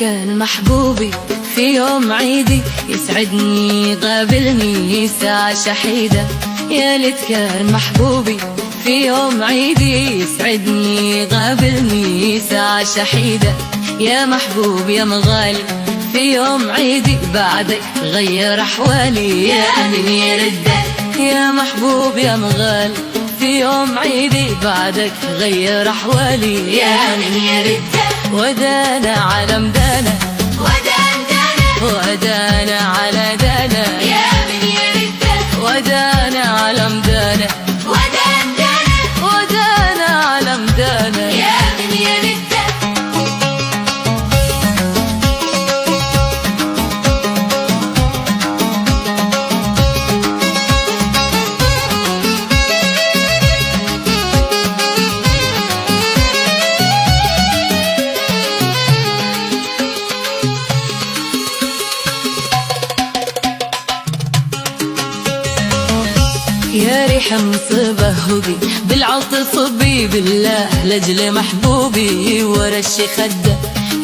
كان محبوبي في يوم عيدي، يسعدني قابلني ساعة شحيدة. يا ليت كان محبوبي في يوم عيدي، يسعدني قابلني ساعة شحيدة. يا محبوب يا مغالي في يوم عيدي، بعدك غير أحوالي يا أمين يردك. يا محبوب يا مغالي في يوم عيدي، بعدك غير أحوالي يا أمين يردك. ودانا على مدانا ودانا على دانا يا من يردك. ودانا على مدانا ودانا على مدانا يا من يردك. يا ريحة مصبة هبي بالعطف صبي، بالله لجل محبوبي ورش خده.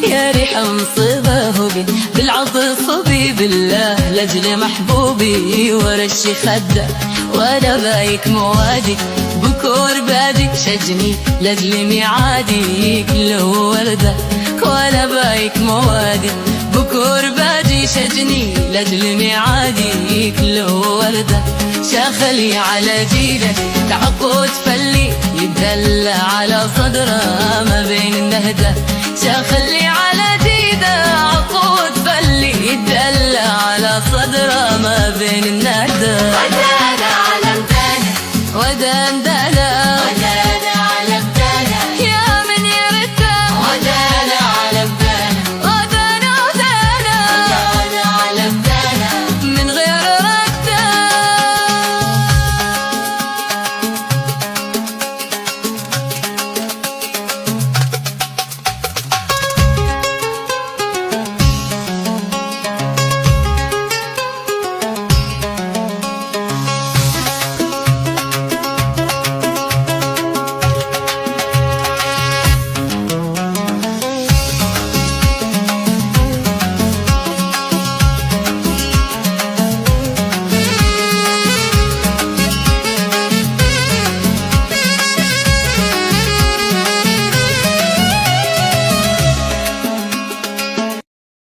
يا ريحة مصبة هبي بالعطف صبي، بالله لجل محبوبي ورش خده. وانا بايك موادي بكور بادي، شجني لجل ميعادي كله وردة. وانا بايك موادي بكور بادي، شجني لجل ميعادي كله وردة. شاخلي على جيلك تعقد فلي، يدلى على صدره ما بين النهدة. شاخلي على جيده عقود